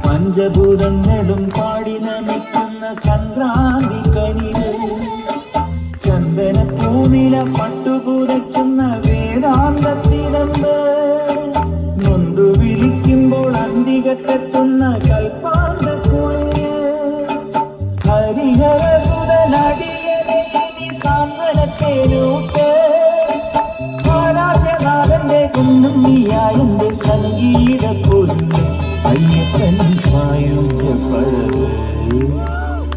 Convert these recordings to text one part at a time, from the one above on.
പഞ്ചഭൂതങ്ങളും പാടി നമിക്കുന്ന സംക്രാന്തി കനിവ് ചന്ദന പൂനില പട്ടുപുതയ്ക്കുന്ന വേദാന്തത്തിടമ്പ് നൊന്തു വിളിക്കുമ്പോൾ അന്തികത്തെത്തുന്ന കൽപ്പാന്ത കുളിര് ഹരിഹര സുതനടിയനെ സാന്ത്വനത്തേനൂട്ട് ആരാശനാഥന്റെ കുന്നുണ്ണിയായന്റെ സംഗീത പൊരുന്ന് അയ്യപ്പൻ സായുജ്യപ്പഴവ്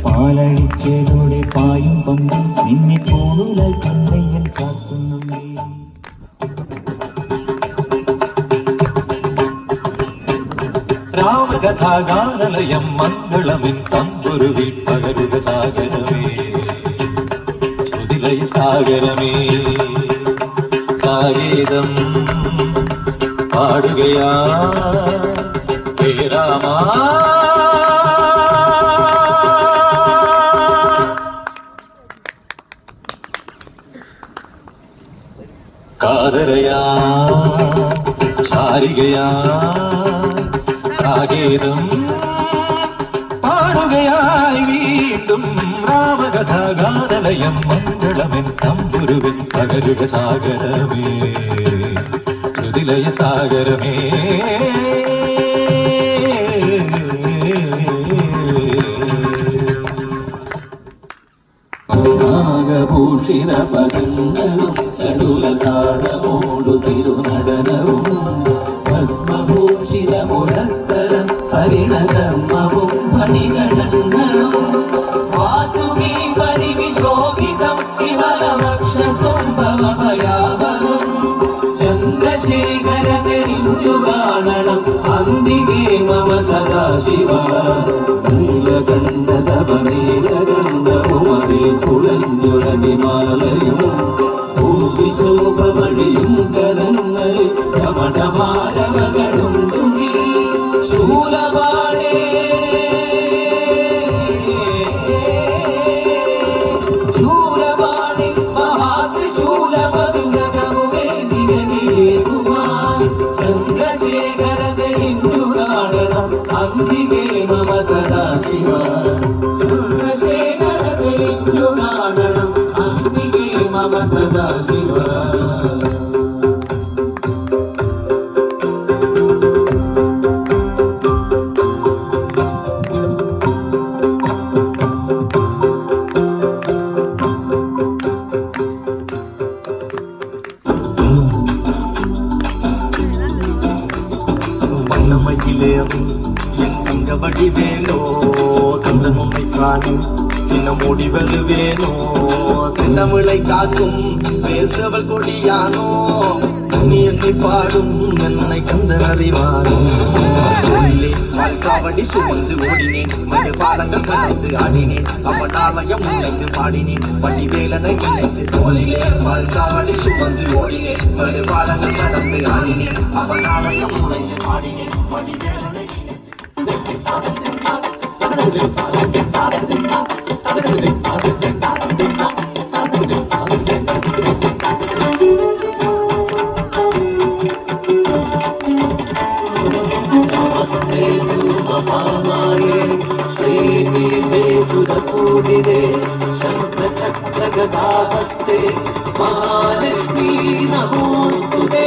പാലഴിച്ചേലൂടെ പായും പമ്പും നിന്നെ തോണുലായി കണ്ണയ്യൻ കാത്തുന്നുണ്ടേ. രാമകഥാഗാനലയം മംഗളമിൻ തമ്പുരുവിൽ പകരുക സാഗരമേ ശ്രുതിലയ സാഗരമേ സാഗീതം പാടുകയാ ഹേ രാമാ കാതരയാ ശാരികയാ സാഗീതം പാടുകയായി വീണ്ടും രാമകഥാഗാനലയം മംഗളമെൻ തമ്പുരുവിൽ പകരുക സാഗരമേ ഹൃദിലയ സാഗരമേ നാഗഭൂഷിത പദങ്ങളും ചടുല താളമോടു തിരുനടനവും ഭസ്മഭൂഷിത മുഴസ്തരം ഹരിണകർമ്മവും മണികണങ്ങളും വാസുകി പരിവിശോഭിതം വിമലവക്ഷസംഭവ ഭയാവഹം ചന്ദ്രശേഖര തെരിഞ്ഞു കാണണം അന്തികേ മമ സദാശിവ നീലകണ്ഠതവനീലകണ്ഠവുമതിൽ കുളഞ്ഞുടനിമാലയും ഭൂവിശോഭമണിയും കരങ്ങളിൽ കമടമാരവകളും തുങ്ങി ശൂലപാടേ ശൂലപാടി മഹാത്രിശൂലപതുരകമുവേ നിരനിരേകുമാൻ ചന്ദ്രശേഖര തെരിഞ്ഞു കാണണം അന്തികേ മമ സദാശിവ ചന്ദ്രശേഖര തെരിഞ്ഞു കാണണം അന്തികേ മമ സദാശിവ வண்ணமையிலேறும் என் தங்க வடிவேலோ கந்தன் உன்னை காணும் இன்னும் ஓடி வருவேனோ செந்தமிழை காக்கும் பேசவள் கொடியானோ நீ என்னை பாடும் என்னை கந்தன் அறிவானோ வாழ்காவடி சுமந்து ஓடினேன் மறு பாலங்கள் கலந்து ஆடினேன் அவனாலயம் உழைத்து பாடினேன் வடிவேலனை இணைத்து தோழிலே வாழ்காவடி சுமந்து ஓடினேன் மறு பாலங்கள் கலந்து ஆடினேன் அவனாலயம் உழைத்து பாடினேன் வடிவேலனை शङ्खचक्रगदाहस्ते महालक्ष्मी नमोस्तुते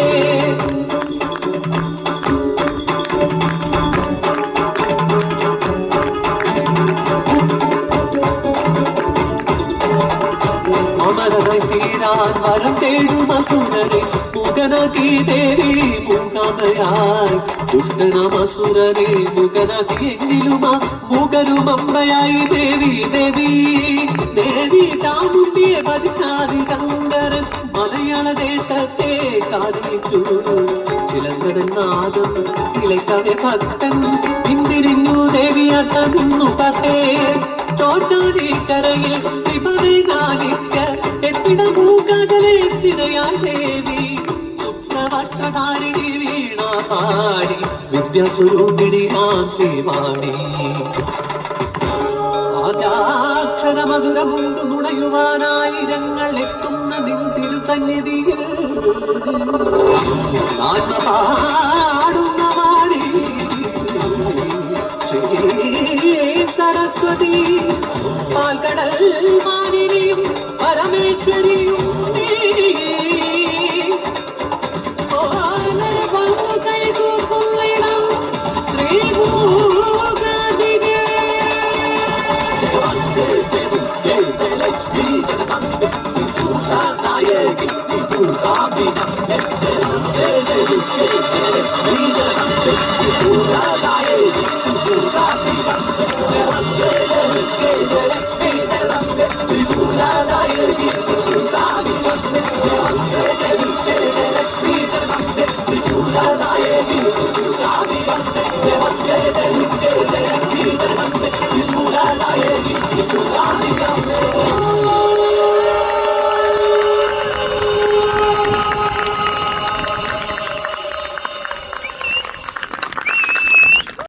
അമരനായി തീരാൻ വരം തേടും അസുരനെ മുഖനാക്കി ദേവി മൂകാമയായി ദുഷ്ടനാമസുരനെ മുഖനാക്കി എങ്കിലും മുഖരുമമ്മയായി ദേവി ദേവി ദേവി ചാമുണ്ടിയെ ഭജിച്ചാതി ശങ്കരൻ മലയാള ദേശത്തെ കാതിച്ചു ചിലങ്കനാദം തിളക്കവെ ഭക്തൻ പിന്തിരിഞ്ഞു ദേവിയാത്ത നിന്നു പത്തേ ചോറ്റാനി കരയിൽ വിപതി നാലിക്ക എത്തിട മൂകാജലെ സ്ഥിതയായി ദേവി ശുക്രവസ്ത്രധാരിണി വീണ പാടി വിദ്യാസ്വരൂപിണി നാം ശ്രീവാണി ആദ്യാക്ഷരമധുരമുണ്ടു നുണയുവാനായിരങ്ങൾ എത്തുന്ന നിൻ തിരുസന്നിധിയിൽ ആത്മപാടുന്ന രാധാ